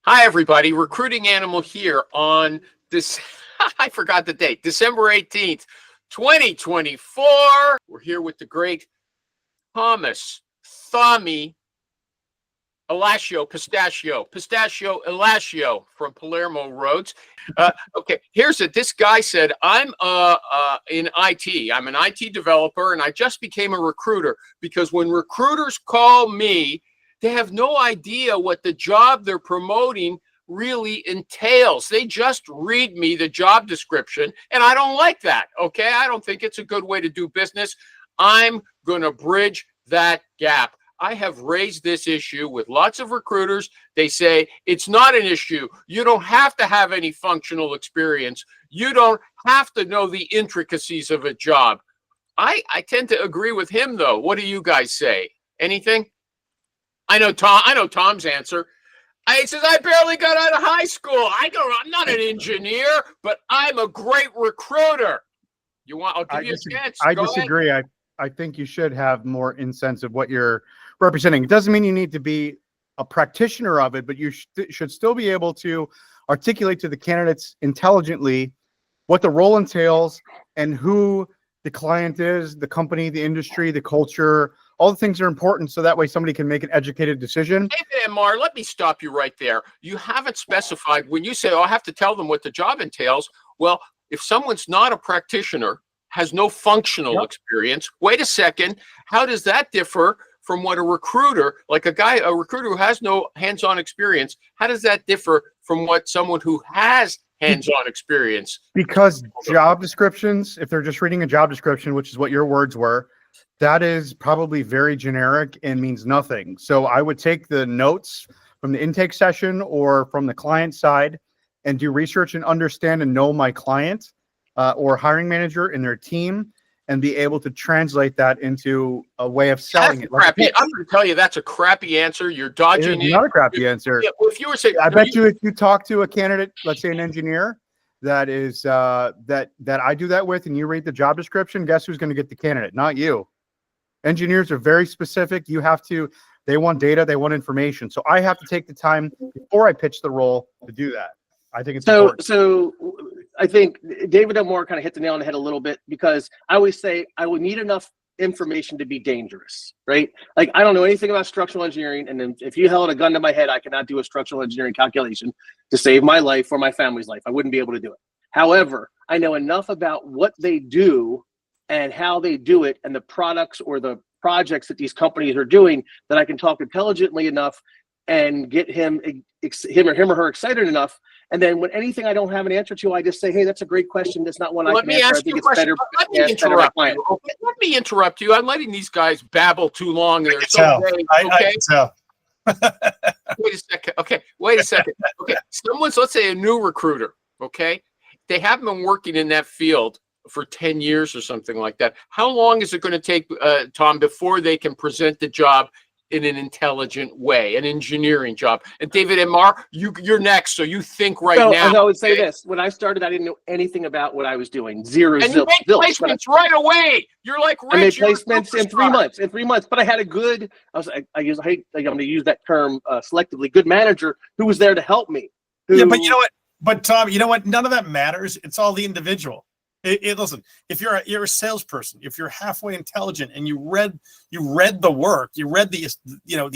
Hi, everybody. Recruiting Animal here on this, I forgot the date, December 18th, 2024. We're here with the great Thomas, Thommy, Pistachio Elascio from Palermo Roads. Okay, here's it. This guy said, I'm in IT. I'm an IT developer, and I just became a recruiter because when recruiters call me, they have no idea what the job they're promoting really entails. They just read me the job description, and I don't like that, okay? I don't think it's a good way to do business. I'm going to bridge that gap. I have raised this issue with lots of recruiters. They say it's not an issue. You don't have to have any functional experience. You don't have to know the intricacies of a job. I tend to agree with him, though. What do you guys say? Anything? I know Tom's answer. He says, I barely got out of high school. I'm not an engineer, but I'm a great recruiter. I'll give you a chance. I disagree. I think you should have more sense of what you're representing. It doesn't mean you need to be a practitioner of it, but you should still be able to articulate to the candidates intelligently what the role entails and who the client is, the company, the industry, the culture. All the things are important, so that way somebody can make an educated decision. David and Mar, let me stop you right there. You haven't specified when you say, I have to tell them what the job ecentails. Well, if someone's not a practitioner, has no functional experience, wait a second, how does that differ from what a recruiter who has no hands-on experience, how does that differ from what someone who has hands-on experience? Because job descriptions, if they're just reading a job description, which is what your words were, that is probably very generic and means nothing. So I would take the notes from the intake session or from the client side and do research and understand and know my client or hiring manager and their team and be able to translate that into a way of selling it. I'm going to tell you that's a crappy answer. You're dodging it. It's not a crappy answer. Yeah, well, if you were saying, I bet you if you talk to a candidate, let's say an engineer, that is that I do that with, and you read the job description, guess who's going to get the candidate? Not you. Engineers are very specific. They want data, they want information. So I have to take the time before I pitch the role to do that. I think it's important. So I think David Elmore kind of hit the nail on the head a little bit, because I always say I would need enough information to be dangerous, right? Like, I don't know anything about structural engineering, and then if you held a gun to my head, I cannot do a structural engineering calculation to save my life or my family's life. I wouldn't be able to do it. However, I know enough about what they do and how they do it and the products or the projects that these companies are doing that I can talk intelligently enough and get him or her excited enough. And then when anything I don't have an answer to, I just say, hey, that's a great question. That's not one I can answer. I think it's better. Let me interrupt you. I'm letting these guys babble too long. They're so vague. Okay. Wait a second. Okay. Let's say a new recruiter. Okay. They haven't been working in that field for 10 years or something like that. How long is it going to take, Tom, before they can present the job in an intelligent way, an engineering job? And David and Mar, you're next, so you think now. And I would say this: when I started, I didn't know anything about what I was doing. Zero. And you made placements right away. You're like Rich. I made placements in 3 months. In 3 months, but I had a good. I'm going to use that term selectively. Good manager who was there to help me. Yeah, but you know what? But Tom, you know what? None of that matters. It's all the individual. Listen, if you're a salesperson, if you're halfway intelligent and you read the work, you read the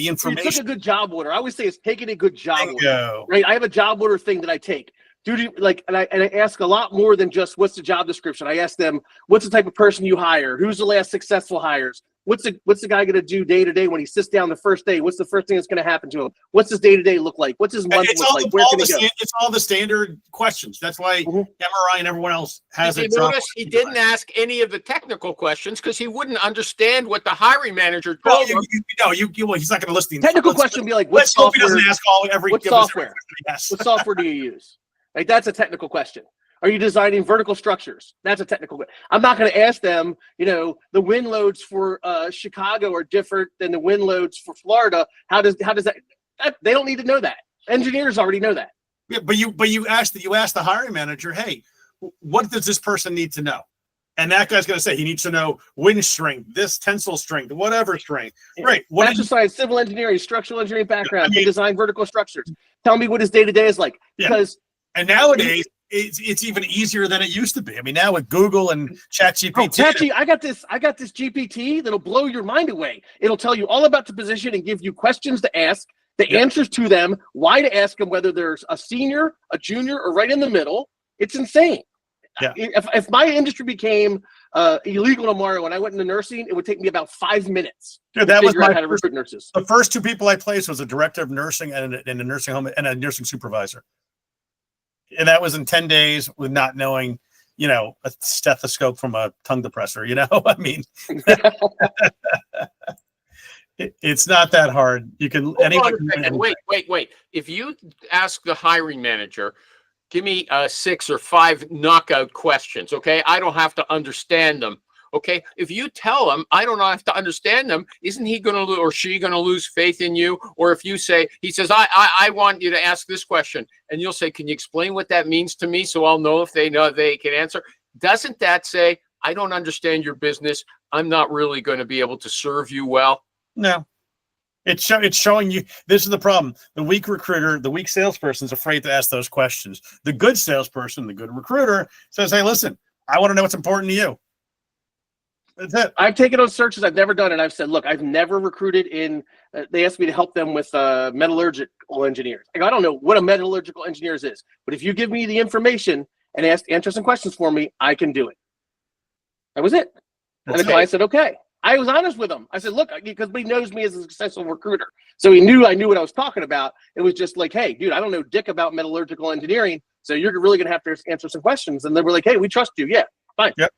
information. You took a good job order. I always say it's taking a good job order. Right? I have a job order thing that I take. And I ask a lot more than just what's the job description. I ask them, what's the type of person you hire? Who's the last successful hires? What's the guy going to do day to day when he sits down the first day? What's the first thing that's going to happen to him? What's his day to day look like? What's his month look like? Where can he go? It's all the standard questions. That's why MRI and everyone else has it. Notice he didn't ask any of the technical questions because he wouldn't understand what the hiring manager told him. He's not going to list the technical question. Be like, what software? He doesn't ask what software? Yes. What software do you use? Like, that's a technical question. Are you designing vertical structures? That's a technical question. I'm not going to ask them, the wind loads for Chicago are different than the wind loads for Florida. How does that they don't need to know that. Engineers already know that. Yeah, but you asked the hiring manager, hey, what does this person need to know? And that guy's going to say he needs to know wind strength, this tensile strength, whatever strength. Right. Exercise, civil engineering, structural engineering background, they design vertical structures. tell me what his day-to-day is like. Yeah. Because and nowadays it's even easier than it used to be. I mean, now with Google and ChatGPT, I got this GPT that'll blow your mind away. It'll tell you all about the position and give you questions to ask, the answers to them, why to ask them, whether there's a senior, a junior, or right in the middle. It's insane. Yeah. If my industry became illegal tomorrow and I went into nursing, it would take me about 5 minutes. Dude, that was how to recruit nurses. The first two people I placed was a director of nursing and a nursing home and a nursing supervisor. And that was in 10 days with not knowing, a stethoscope from a tongue depressor, I mean, it's not that hard. You can, wait. If you ask the hiring manager, give me 6 or 5 knockout questions, okay? I don't have to understand them, okay? If you tell him I don't have to understand them, isn't he going to or she going to lose faith in you? Or if you say, he says, I want you to ask this question, and you'll say, can you explain what that means to me so I'll know if they know they can answer? Doesn't that say, I don't understand your business, I'm not really going to be able to serve you well? No. It's showing you, this is the problem. The weak recruiter, the weak salesperson is afraid to ask those questions. The good salesperson, the good recruiter says, hey, listen, I want to know what's important to you. That's it. I've taken those searches. I've never done it. I've said, look, I've never recruited in, they asked me to help them with metallurgical engineers. I don't know what a metallurgical engineer is, but if you give me the information and answer some questions for me, I can do it. That was it. And the client said, okay. I was honest with him. I said, look, because he knows me as a successful recruiter. So he knew I knew what I was talking about. It was just like, hey, dude, I don't know dick about metallurgical engineering. So you're really going to have to answer some questions. And they were like, hey, we trust you. Yeah, fine. Yep.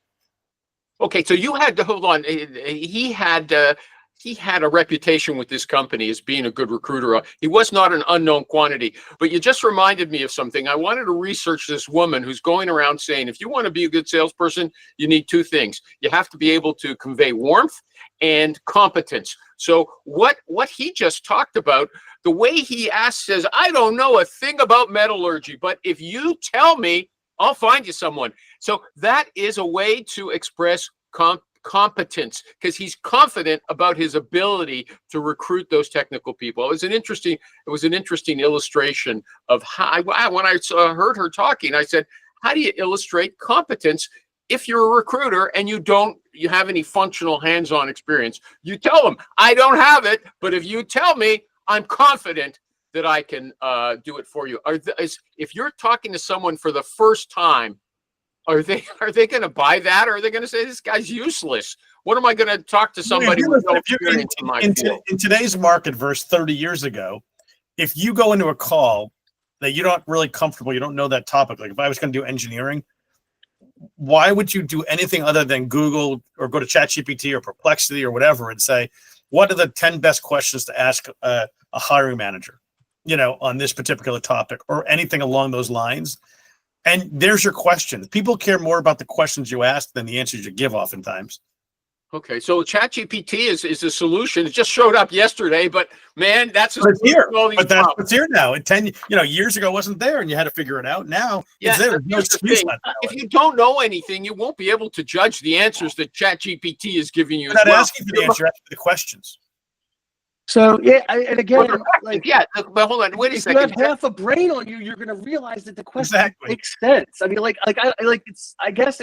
Okay, so you had to hold on. He had a reputation with this company as being a good recruiter. He was not an unknown quantity. But you just reminded me of something. I wanted to research this woman who's going around saying, if you want to be a good salesperson, you need 2 things. You have to be able to convey warmth and competence. So what he just talked about, the way he asks says, I don't know a thing about metallurgy, but if you tell me, I'll find you someone. So that is a way to express competence, because he's confident about his ability to recruit those technical people. It was an interesting illustration of how, when I heard her talking, I said, how do you illustrate competence if you're a recruiter and you have any functional hands-on experience? You tell them, I don't have it, but if you tell me, I'm confident that I can do it for you. If you're talking to someone for the first time, are they going to buy that, or are they going to say this guy's useless? What am I going to talk to somebody with no experience in my field? In today's market versus 30 years ago, if you go into a call that you're not really comfortable, you don't know that topic. Like if I was going to do engineering, why would you do anything other than Google or go to ChatGPT or Perplexity or whatever and say, what are the 10 best questions to ask a hiring manager, on this particular topic or anything along those lines? And there's your question. People care more about the questions you ask than the answers you give oftentimes. Okay, so ChatGPT is a solution. It just showed up yesterday, but man, that's it's here. But that's what's here now. 10 years ago, it wasn't there, and you had to figure it out. Now it's there. No excuse not to know if you don't know anything, you won't be able to judge the answers that ChatGPT is giving you. You're not asking for the answer, you're asking for the questions. So yeah, and again, but hold on, wait a second. If you have half a brain on you, you're going to realize that the question makes sense. I mean, I guess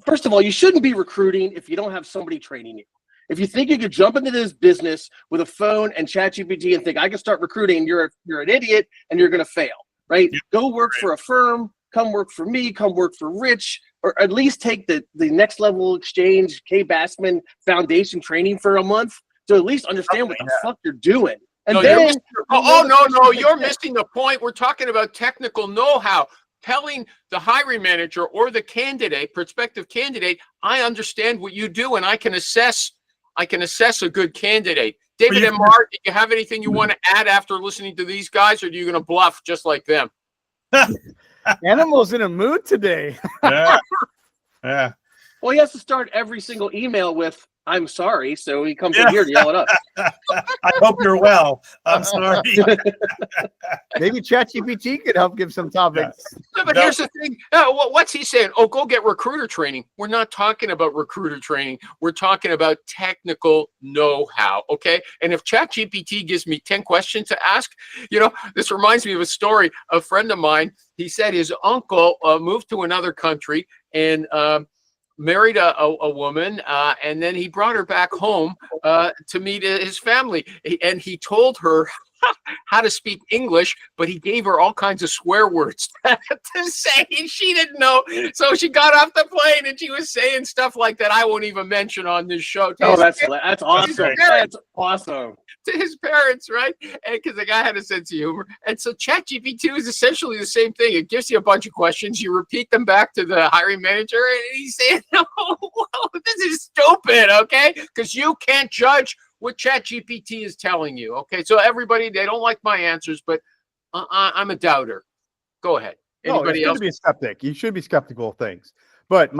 first of all, you shouldn't be recruiting if you don't have somebody training you. If you think you could jump into this business with a phone and ChatGPT and think I can start recruiting, you're an idiot and you're going to fail, right? Yeah. Go work for a firm. Come work for me. Come work for Rich, or at least take the next level exchange K. Bassman Foundation training for a month. To at least understand what the fuck you're doing. And you're missing the point. We're talking about technical know-how. Telling the hiring manager or the prospective candidate, I understand what you do and I can assess a good candidate. David and Mark, do you have anything you want to add after listening to these guys, or are you going to bluff just like them? Animal's in a mood today. Yeah. Well, he has to start every single email with, I'm sorry. So he comes in here to yell at us. I hope you're well. I'm sorry. Maybe ChatGPT could help give some topics. No, but here's the thing. What's he saying? Oh, go get recruiter training. We're not talking about recruiter training. We're talking about technical know-how, okay? And if ChatGPT gives me 10 questions to ask, this reminds me of a story. A friend of mine, he said his uncle moved to another country and married a woman, and then he brought her back home to meet his family. And he told her how to speak English, but he gave her all kinds of swear words to say. She didn't know. So she got off the plane and she was saying stuff like that I won't even mention on this show. Oh, that's awesome. That's awesome. To his parents, right? And because the guy had a sense of humor. And so ChatGPT is essentially the same thing. It gives you a bunch of questions. You repeat them back to the hiring manager, and he's saying, no, this is stupid, okay? Because you can't judge what ChatGPT is telling you, okay? So everybody, they don't like my answers, but I'm a doubter. Go ahead. Anybody else? To be a skeptic. You should be skeptical of things. But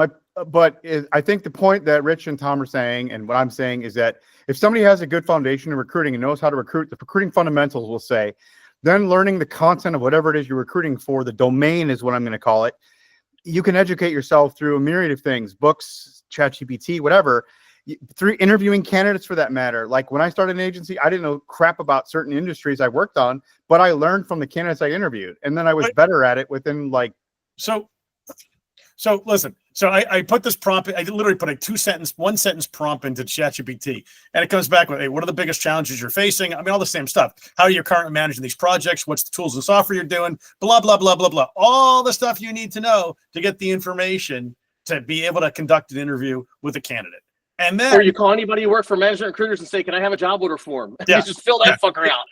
I think the point that Rich and Thom are saying, and what I'm saying, is that if somebody has a good foundation in recruiting and knows how to recruit, the recruiting fundamentals will say, then learning the content of whatever it is you're recruiting for, the domain is what I'm going to call it. You can educate yourself through a myriad of things, books, ChatGPT, whatever, through interviewing candidates for that matter. Like when I started an agency, I didn't know crap about certain industries I worked on, but I learned from the candidates I interviewed. And then I was better at it within So listen, I put this prompt, I literally put a one sentence prompt into ChatGPT, and it comes back with, hey, what are the biggest challenges you're facing? I mean, all the same stuff. How are you currently managing these projects? What's the tools and software you're doing? Blah, blah, blah, blah, blah. All the stuff you need to know to get the information to be able to conduct an interview with a candidate. And then, or you call anybody who works for management recruiters and say, can I have a job order form? Yeah. You just fill that fucker out.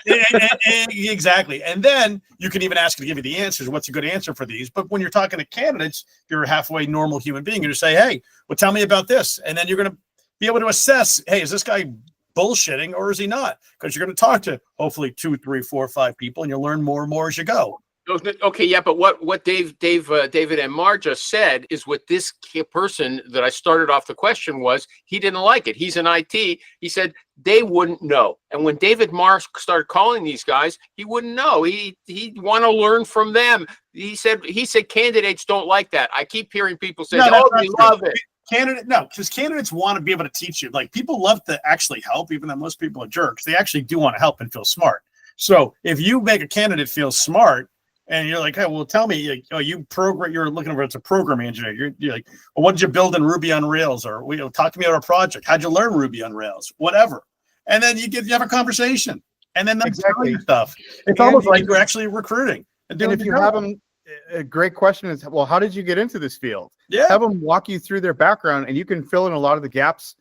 Exactly. And then you can even ask it to give you the answers. What's a good answer for these? But when you're talking to candidates, you're a halfway normal human being. You just say, hey, well, tell me about this. And then you're going to be able to assess, hey, is this guy bullshitting or is he not? Because you're going to talk to hopefully 2, 3, 4, 5 people, and you'll learn more and more as you go. Okay, yeah, but what David and Mar just said is what this person that I started off the question was. He didn't like it. He's in IT. He said they wouldn't know. And when David Marr started calling these guys, he wouldn't know. He'd want to learn from them. He said candidates don't like that. I keep hearing people say, "Oh, they love it." Because candidates want to be able to teach you. Like, people love to actually help, even though most people are jerks. They actually do want to help and feel smart. So if you make a candidate feel smart, and you're like, hey, well, tell me, you're looking for, it's a programming engineer. You're like, well, what did you build in Ruby on Rails? Or talk to me about a project. How'd you learn Ruby on Rails? Whatever. And then you have a conversation. And then that's exactly stuff. It's almost like you're actually recruiting. And if you have them, a great question is, well, how did you get into this field? Yeah. Have them walk you through their background, and you can fill in a lot of the gaps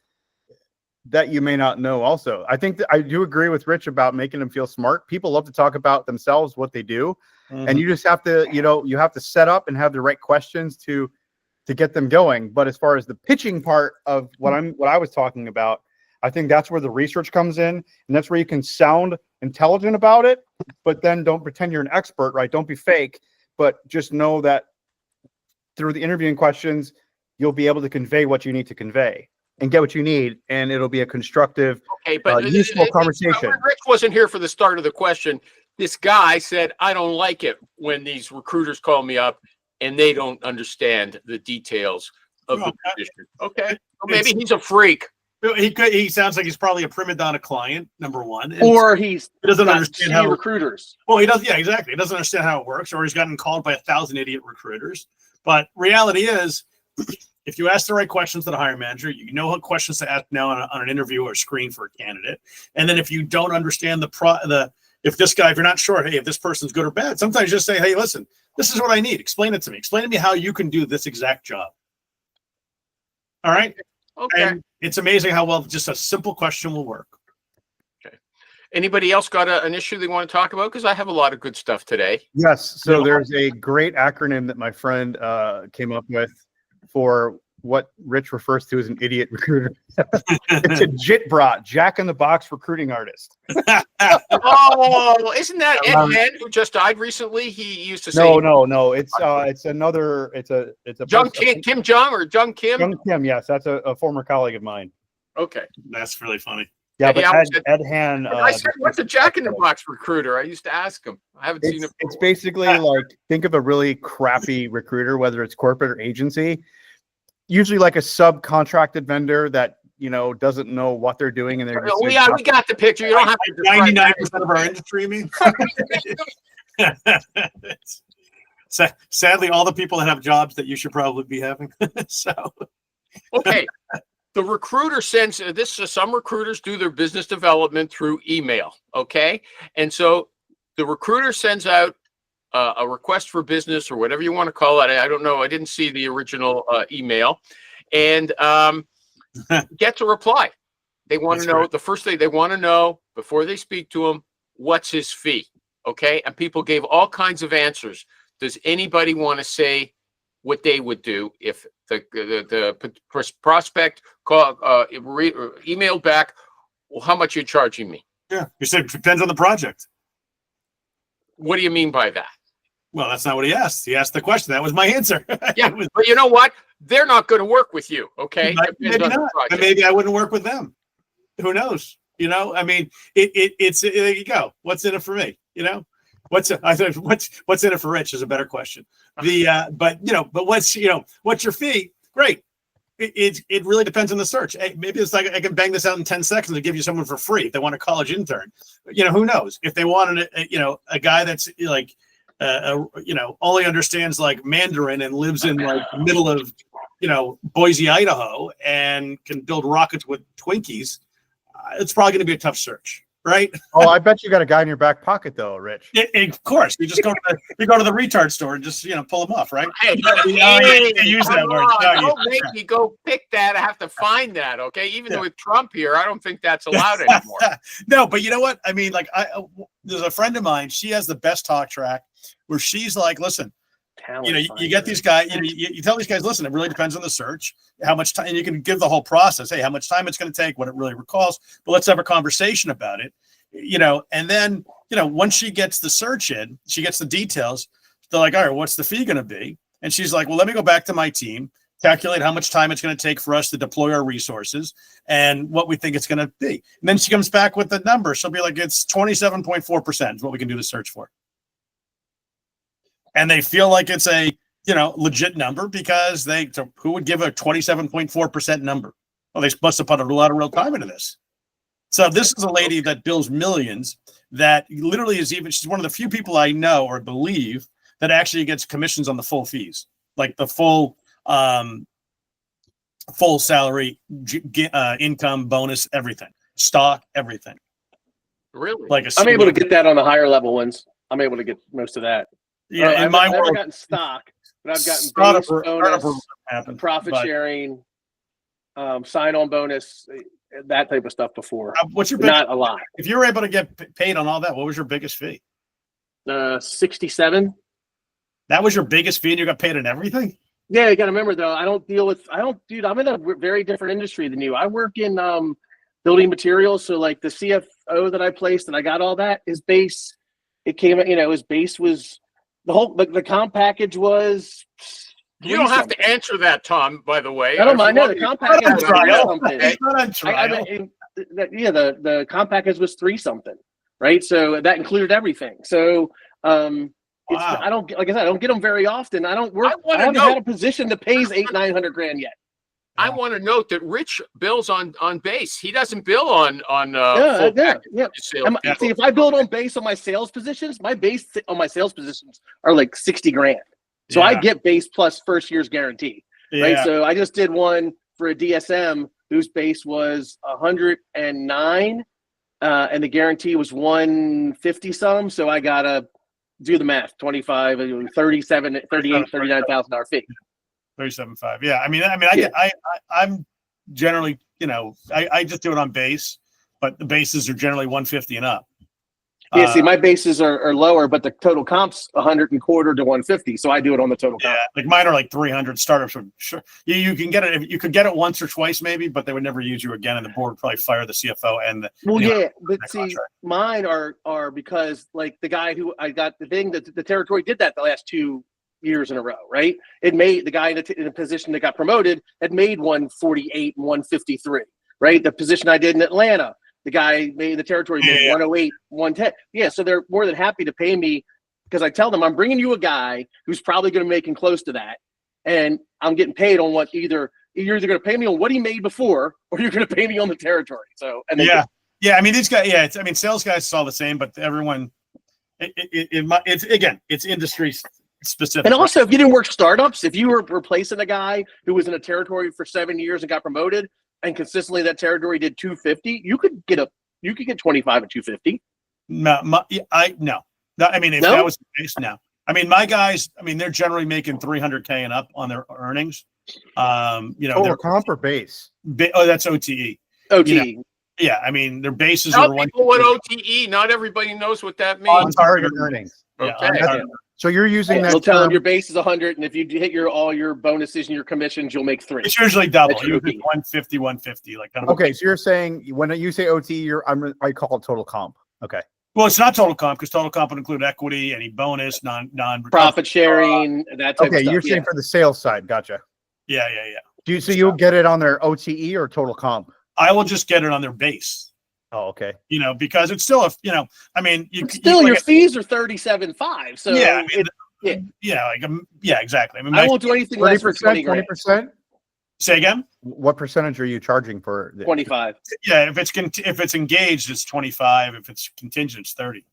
that you may not know also. I think that I do agree with Rich about making them feel smart. People love to talk about themselves, what they do. And you just have to, you have to set up and have the right questions to get them going. But as far as the pitching part of what I was talking about, I think that's where the research comes in, and that's where you can sound intelligent about it, but then don't pretend you're an expert, right? Don't be fake, but just know that through the interviewing questions, you'll be able to convey what you need to convey and get what you need, and it'll be a constructive, useful conversation. Rich wasn't here for the start of the question. This guy said, I don't like it when these recruiters call me up and they don't understand the details of the position. Okay. Well, maybe he's a freak. He sounds like he's probably a prima donna client, number one. Or he doesn't understand how recruiters. Well, he does. Yeah, exactly. He doesn't understand how it works, or he's gotten called by 1,000 idiot recruiters. But reality is, if you ask the right questions to the hiring manager, you know what questions to ask now on an interview or screen for a candidate. And then if you don't understand if you're not sure, hey, if this person's good or bad, sometimes just say, hey, listen, this is what I need. Explain it to me. Explain to me how you can do this exact job. All right. Okay. And it's amazing how well just a simple question will work. Okay. Anybody else got an issue they want to talk about? Because I have a lot of good stuff today. Yes. So there's a great acronym that my friend came up with for what Rich refers to as an idiot recruiter. It's a JITBROT, Jack in the Box recruiting artist. Oh, isn't that Ed Mann, who just died recently? He used to say no. It's another. It's a Kim Jong or Jung Kim. Jung Kim, yes, that's a former colleague of mine. Okay. That's really funny. Yeah, but Yeah, Ed Han. I said, what's a Jack in the Box recruiter? I used to ask him. I haven't seen it. It's basically like, think of a really crappy recruiter, whether it's corporate or agency, usually like a subcontracted vendor that, doesn't know what they're doing. And they're just we got the picture. You don't have to. 99% of our industry, I mean. Sadly, all the people that have jobs that you should probably be having. So, okay. The recruiter sends this. Some recruiters do their business development through email. Okay. And so the recruiter sends out a request for business or whatever you want to call it. I don't know. I didn't see the original email, and gets a reply. They want to know the first thing they want to know before they speak to him. What's his fee? Okay. And people gave all kinds of answers. Does anybody want to say what they would do if the prospect emailed back? Well, how much are you charging me? Yeah, you said it depends on the project. What do you mean by that? Well, that's not what he asked. He asked the question. That was my answer. Yeah, but you know what? They're not going to work with you. Okay, maybe not. But maybe I wouldn't work with them. Who knows? I mean, it's there you go. What's in it for me? What's in it for Rich is a better question. But what's your fee? Great. It really depends on the search. Hey, maybe it's like I can bang this out in 10 seconds and give you someone for free if they want a college intern. Who knows? If they wanted a guy that's like only understands like Mandarin and lives in like the middle of Boise, Idaho, and can build rockets with Twinkies, it's probably going to be a tough search. Right? Oh, I bet you got a guy in your back pocket, though, Rich. Of course, you just go to the retard store and just pull them off, right? Hey, use that word. Don't make me go pick that. I have to find that. Okay, even with Trump here, I don't think that's allowed anymore. No, but you know what? I mean, like, there's a friend of mine. She has the best talk track where she's like, listen. You get these guys, you tell these guys, listen, it really depends on the search, how much time, and you can give the whole process. Hey, how much time it's going to take, what it really recalls, but let's have a conversation about it, and then, once she gets the search in, she gets the details. They're like, all right, what's the fee going to be? And she's like, well, let me go back to my team, calculate how much time it's going to take for us to deploy our resources and what we think it's going to be. And then she comes back with the number. She'll be like, it's 27.4% is what we can do the search for. And they feel like it's a, legit number because who would give a 27.4% number? Well, they must have put a lot of real time into this. So this is a lady that bills millions that literally she's one of the few people I know or believe that actually gets commissions on the full fees, like the full salary, income, bonus, everything, stock, everything. Really? I'm able to get that on the higher level ones. I'm able to get most of that. Yeah, I've never gotten stock, but I've gotten base, bonus, profit sharing, sign-on bonus, that type of stuff before. What's your not a lot? If you were able to get paid on all that, what was your biggest fee? 67. That was your biggest fee, and you got paid on everything? Yeah, you got to remember though. Dude, I'm in a very different industry than you. I work in building materials, so like the CFO that I placed, and I got all that. His base, it came, his base was. The comp package was. You don't have to answer that, Thom. By the way, I don't mind. No, the comp package was the comp package was 3 something, right? So that included everything. So I don't, like I said, I don't get them very often. I don't work. I haven't had a position that pays $800-900 grand yet. I want to note that Rich bills on base. He doesn't bill on See, if I build on base on my sales positions, my base on my sales positions are like 60 grand. So I get base plus first year's guarantee. Right. So I just did one for a DSM whose base was 109 and the guarantee was 150 some. So I gotta do the math, 25, 37, 38, $39,000 fee. 37.5. Yeah. I mean, I'm generally, I just do it on base, but the bases are generally 150 and up. Yeah. See, my bases are lower, but the total comp's 100 and quarter to 150. So I do it on the total comp. Yeah. Like mine are like 300 startups. Sure. You can get it. You could get it once or twice maybe, but they would never use you again. And the board would probably fire the CFO and but see, contract. Mine are because like the guy who I got the thing that the territory did that the last 2 years in a row, right? It made the guy in a position that got promoted had made 148 and 153. right? The position I did in Atlanta, the guy made the territory made 108, 110. Yeah, so they're more than happy to pay me because I tell them I'm bringing you a guy who's probably going to make him close to that, and I'm getting paid on what you're either going to pay me on what he made before, or you're going to pay me on the territory. So and yeah. I mean, these guys, sales guys is all the same, but everyone, it's industry specific. And also, if you didn't work startups, if you were replacing a guy who was in a territory for 7 years and got promoted, and consistently that territory did 250, you could get 25 at 250. No. I mean, if that was the case, no. I mean, my guys, they're generally making 300K and up on their earnings. Total comp or base? That's OTE. OTE. Yeah, I mean, their bases Tell are people what OTE. Not everybody knows what that means. On target earnings. Okay. So you're using that. They'll tell them your base is 100, and if you hit all your bonuses and your commissions, you'll make 3. It's usually double. Usually 150, 150. Like kind of. Okay, so you're saying when you say OT, I call it total comp. Okay. Well, it's not total comp because total comp would include equity, any bonus, non profit sharing, that type of stuff. You're saying for the sales side. Gotcha. Yeah. You'll get it on their OTE or total comp? I will just get it on their base. Oh, okay. Because it's still your fees are 37.5. So exactly. I won't do anything less for 20%. Say again. What percentage are you charging for? 25. Yeah, if it's engaged, it's 25. If it's contingent, it's 30.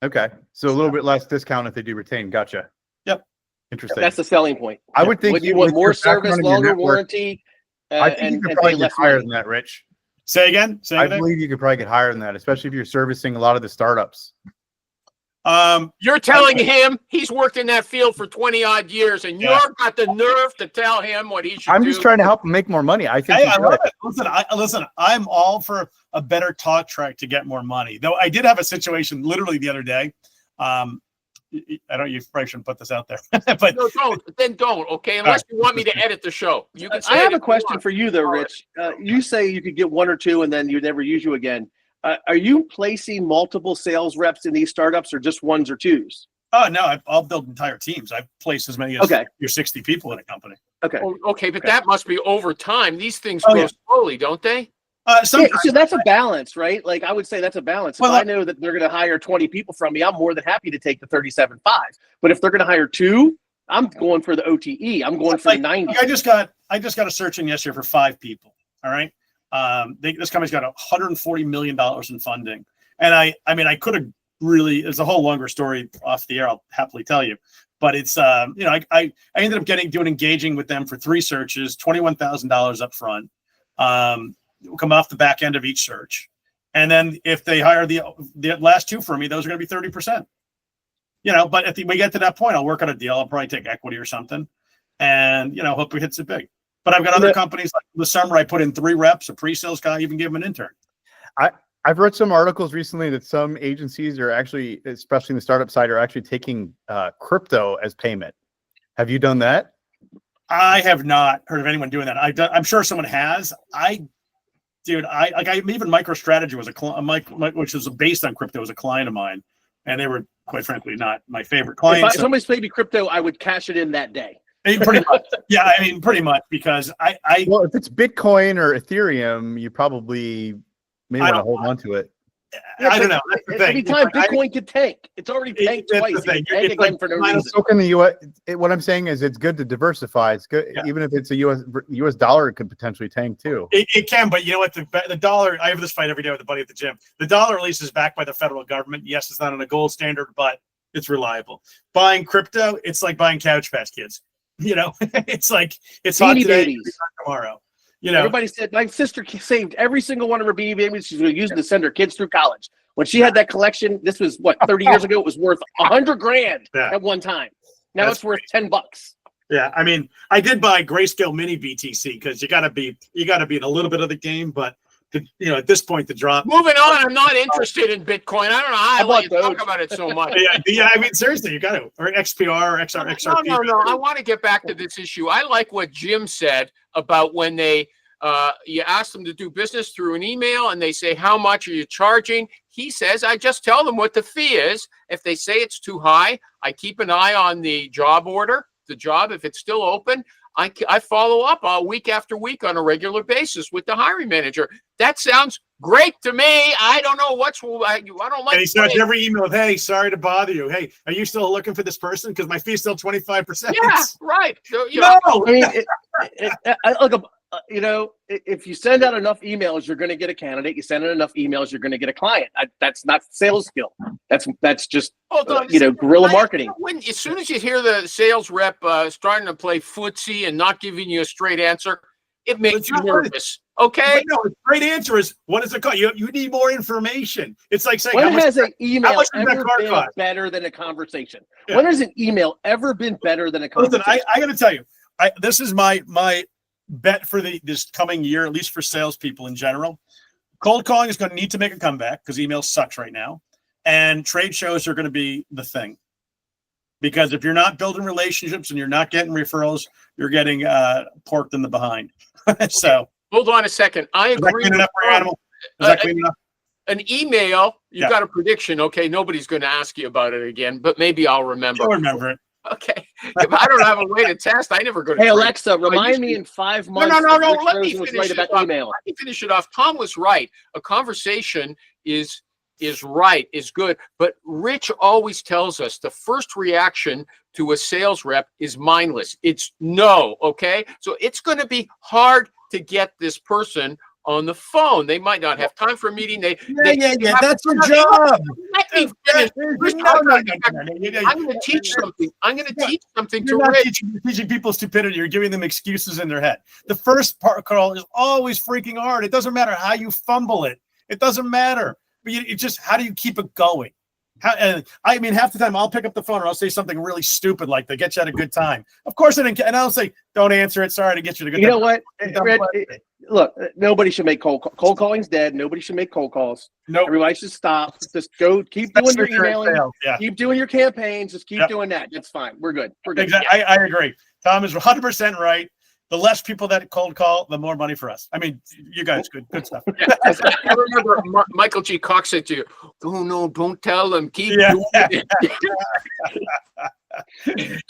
Okay, so a little bit less discount if they do retain. Gotcha. Yep. Interesting. That's the selling point. I would think you want more service, longer warranty. I think you could probably get higher than that, Rich. Say again. I believe you could probably get higher than that, especially if you're servicing a lot of the startups. You're telling him he's worked in that field for 20 odd years, and you've got the nerve to tell him what he should do. I'm just trying to help him make more money. I think. Hey, I love it. Listen, I'm all for a better talk track to get more money. Though I did have a situation literally the other day. You probably shouldn't put this out there, but no, don't. Okay, unless you want me to edit the show. You can. I have a question for you, though, Rich. You say you could get 1 or 2, and then you never use you again. Are you placing multiple sales reps in these startups, or just 1s or 2s? Oh no, I'll build entire teams. I've placed as many as your 60 people in a company. Okay, but that must be over time. These things go slowly, don't they? So that's a balance, right? Like I would say that's a balance. If I know that they're going to hire 20 people from me, I'm more than happy to take the 37.5. But if they're going to hire 2, I'm going for the OTE. I'm going for the 90. I just got a search in yesterday for 5 people. All right. This company's got $140 million in funding. And I could have really, it's a whole longer story off the air. I'll happily tell you, but it's, I ended up doing engaging with them for 3 searches, $21,000 up front. Come off the back end of each search. And then if they hire the last 2 for me, those are going to be 30%, but if we get to that point, I'll work on a deal. I'll probably take equity or something and, hope it hits it big. But I've got other companies like the summer, I put in 3 reps, a pre-sales guy, even give him an intern. I've read some articles recently that some agencies are actually, especially in the startup side, are actually taking crypto as payment. Have you done that? I have not heard of anyone doing that. I'm sure someone has. Even MicroStrategy was which was based on crypto, was a client of mine, and they were quite frankly not my favorite client. If somebody's paid me crypto, I would cash it in that day. Pretty much, yeah. Pretty much because well, if it's Bitcoin or Ethereum, you probably may want to hold on to it. I don't know. Every time Bitcoin could tank, it's already tanked twice. It can tank again for no reason. So can the U.S. What I'm saying is, it's good to diversify. It's good, even if it's a U.S. dollar, it could potentially tank too. It can, but you know what? The dollar. I have this fight every day with a buddy at the gym. The dollar, at least, is backed by the federal government. Yes, it's not on a gold standard, but it's reliable. Buying crypto, it's like buying Couch Patch Kids. It's like it's hot today, tomorrow. Everybody said my sister saved every single one of her Beanie Babies. She's going to use them to send her kids through college. When she had that collection, this was 30 years ago. It was worth $100,000 at one time. Now it's worth $10. Yeah, I did buy Grayscale Mini BTC because you got to be in a little bit of the game, but at this point, the drop. Moving on, I'm not interested in Bitcoin. I don't know how I let you talk about it so much. Seriously, you got to, or XPR, or XRP. No. I want to get back to this issue. I like what Jim said about when you ask them to do business through an email and they say, how much are you charging? He says, I just tell them what the fee is. If they say it's too high, I keep an eye on the job order, if it's still open. I follow up week after week on a regular basis with the hiring manager. That sounds great to me. I don't know I don't like. And he starts every email with, "Hey, sorry to bother you. Hey, are you still looking for this person? Because my fee's still 25%." Yeah, right. So, No, I mean, if you send out enough emails, you're going to get a candidate. You send out enough emails, you're going to get a client. That's not sales skill. That's just guerrilla marketing. As soon as you hear the sales rep starting to play footsie and not giving you a straight answer, it makes you nervous. Okay. No, the great answer is, what is it called? You need more information. It's like saying, when has an email ever been better than a conversation? Yeah. When has an email ever been better than a conversation? Listen, I got to tell you, this is my bet for this coming year, at least for salespeople in general. Cold calling is going to need to make a comeback because email sucks right now, and trade shows are going to be the thing. Because if you're not building relationships and you're not getting referrals, you're getting porked in the behind. So. Hold on a second. I agree. Is that clean enough? An email, you got a prediction. Okay, nobody's going to ask you about it again, but maybe I'll remember. I'll remember it. Okay. If I don't have a way to test, I never go to. Hey, Alexa, remind me in 5 months. No. Let me finish it off. Let me finish it off. Thom was right. A conversation is good. But Rich always tells us the first reaction to a sales rep is mindless. It's no. Okay. So it's going to be hard to get this person on the phone. They might not have time for a meeting. That's your job. Let me finish. I'm going to teach something. I'm going to teach something to Rich. You're teaching people stupidity. You're giving them excuses in their head. The first part call is always freaking hard. It doesn't matter how you fumble it. It doesn't matter. But it's just, how do you keep it going? And I mean, half the time I'll pick up the phone and I'll say something really stupid like to get you at a good time. Of course I didn't, and I'll say, don't answer it. Sorry to get you to a good time. You know what? Red, look, nobody should make cold calling's dead. Nobody should make cold calls. No, everybody should stop. Just go, keep doing your emailing. Keep doing your campaigns. Just keep doing that. That's fine. We're good. We're good. Exactly. I agree. Thom is 100% right. The less people that cold call, the more money for us. I mean, you guys, good stuff. I remember Michael G. Cox said to you, "Oh no, don't tell them. Keep doing it."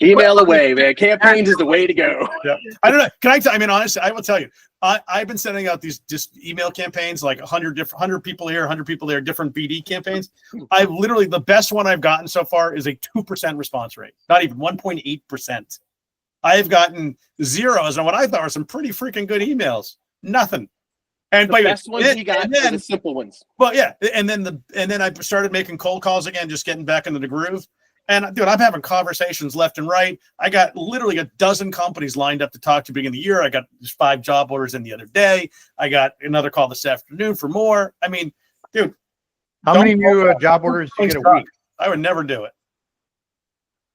Email away, man. Campaigns is the way to go. Yeah. I don't know. Can I? I mean, honestly, I will tell you. I've been sending out these just email campaigns, like 100 people here, 100 people there, different BD campaigns. I've literally, the best one I've gotten so far is a 2% response rate, not even 1.8%. I've gotten zeros on what I thought were some pretty freaking good emails. Nothing. And the best ones you got are the simple ones. Well, yeah, and then I started making cold calls again, just getting back into the groove. And dude, I'm having conversations left and right. I got literally a dozen companies lined up to talk to beginning of the year. I got 5 job orders in the other day. I got another call this afternoon for more. I mean, dude, how many new job orders do you get a week? I would never do it.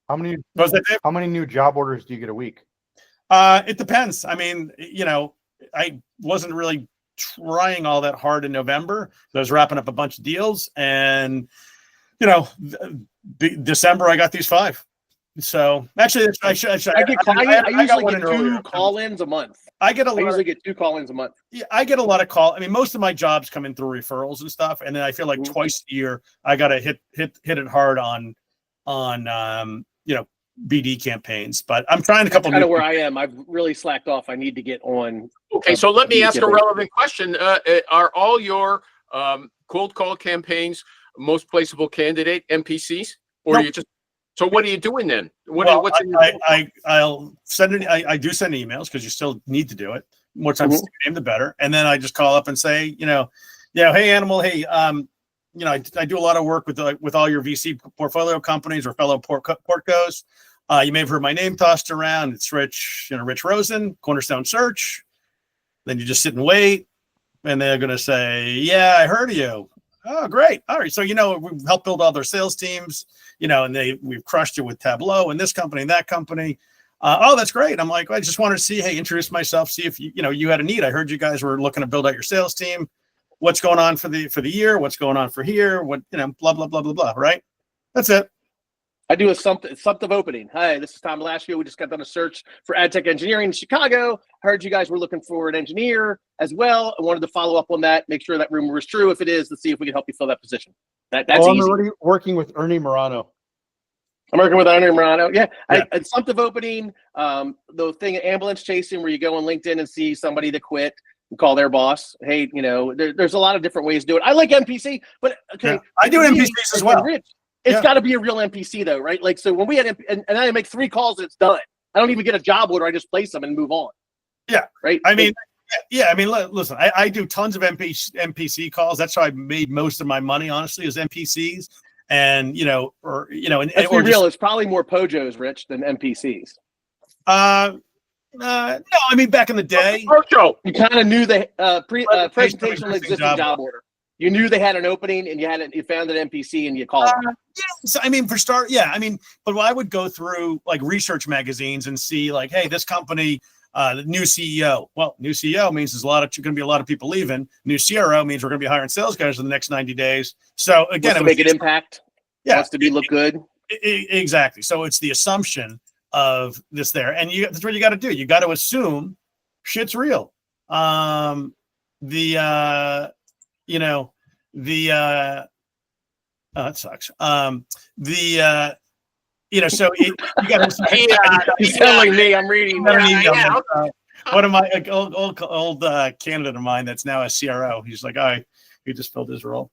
How many new job orders do you get a week? It depends. I mean, I wasn't really trying all that hard in November. I was wrapping up a bunch of deals, and December I got these 5. So actually, I usually get 2 call-ins a month. I usually get 2 call-ins a month. Yeah, I get a lot of I mean, most of my jobs come in through referrals and stuff, and then I feel like twice a year I got to hit it hard on BD campaigns. But I'm trying That's kind of where I am. I've really slacked off. I need to get on. Okay, so let me ask a relevant question. Are all your cold call campaigns most placeable candidate MPCs, or you just? So what are you doing then? I'll send it. I do send emails because you still need to do it. More times the better. And then I just call up and say, hey, Animal, hey, I do a lot of work with all your VC portfolio companies or fellow portcos. You may have heard my name tossed around. It's Rich, Rich Rosen, Cornerstone Search. Then you just sit and wait, and they're going to say, "Yeah, I heard of you." Oh, great. All right. So, we've helped build all their sales teams, and we've crushed it with Tableau and this company and that company. Oh, that's great. I'm like, I just wanted to see, hey, introduce myself, see if you had a need. I heard you guys were looking to build out your sales team. What's going on for the year? What's going on for here? What, blah, blah, blah, blah, blah. Right. That's it. I do a assumptive opening. Hi, this is Thom. Last year, we just got done a search for ad tech engineering in Chicago. Heard you guys were looking for an engineer as well. I wanted to follow up on that, make sure that rumor was true. If it is, let's see if we can help you fill that position. That's easy. I'm already working with Ernie Morano. I'm working with Iron Murano. Yeah. Yeah. Assumptive opening, the thing ambulance chasing where you go on LinkedIn and see somebody that quit and call their boss. Hey, there's a lot of different ways to do it. I like NPC, but okay. Yeah. I do NPCs as well. Rich, it's got to be a real NPC though, right? Like, so when we had, and I make 3 calls and it's done. I don't even get a job order. I just place them and move on. Yeah. Right. I mean, listen, I do tons of NPC calls. That's how I made most of my money, honestly, is NPCs. And, let's be real, it's probably more Pojos, Rich, than NPCs. No, I mean, back in the day, you kind of knew the presentation of existing job order. You knew they had an opening, and you found an NPC, and you called them. So, I mean, but I would go through like research magazines and see like, hey, this company, the new CEO. Well, new CEO means there's going to be a lot of people leaving. New CRO means we're going to be hiring sales guys in the next 90 days. So again, to make an impact. Yeah, wants to look good. Exactly. So it's the assumption of this there, and that's what you got to do. You got to assume shit's real. That sucks. So you got to. He's telling me I'm reading. One of my old candidate of mine that's now a CRO. He's like, he just filled his role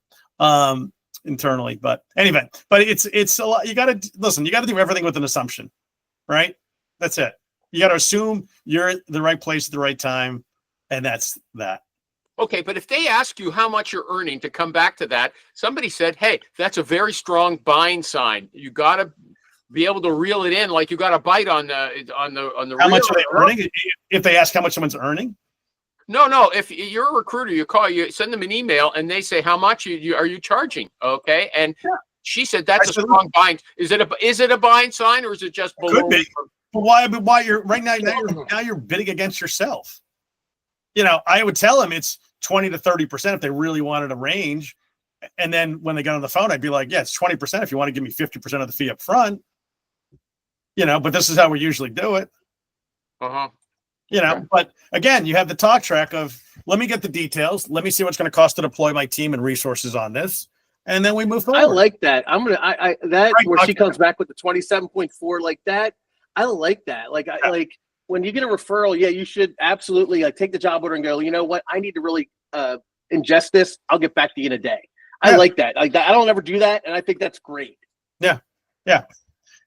internally. But anyway, it's a lot. You got to listen. You got to do everything with an assumption, right? That's it. You got to assume you're at the right place at the right time, and that's that. Okay, but if they ask you how much you're earning, to come back to that, somebody said, hey, that's a very strong buying sign. You got to be able to reel it in, like you got a bite on the how much are they earning? If they ask how much someone's earning? No. If you're a recruiter, you send them an email and they say, how much are you charging? Okay. And she said, that's a strong buying. Is it a buying sign, or is it just below? Could be. But why you're right now you're bidding against yourself. I would tell them it's 20 to 30% if they really wanted a range. And then when they got on the phone, I'd be like, yeah, it's 20% if you want to give me 50% of the fee up front. But this is how we usually do it. But again, you have the talk track of, let me get the details. Let me see what's going to cost to deploy my team and resources on this. And then we move forward. I like that. Where she comes back with the 27.4 like that. I like that. Like when you get a referral, you should absolutely take the job order and go, you know what? I need to really ingest this. I'll get back to you in a day. I like that. I don't ever do that. And I think that's great. Yeah. Yeah.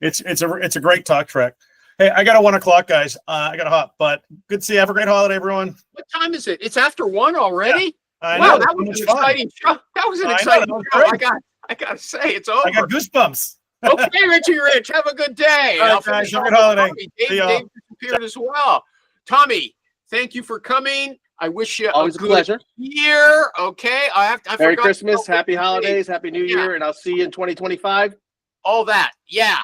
It's a great talk track. Hey, I got a 1 o'clock, guys. I got to hop, but good to see you. Have a great holiday, everyone. What time is it? It's after 1 already. Yeah, wow, that was an exciting show. That was an exciting show. I got to say, it's over. I got goosebumps. Okay, Richie Rich, have a good day. All right, guys, have a good holiday. Dave disappeared as well. Tommy, thank you for coming. I wish you always a good pleasure. Year. Okay, I Merry Christmas, Happy Holidays, Happy New Year, and I'll see you in 2025. All that, yeah.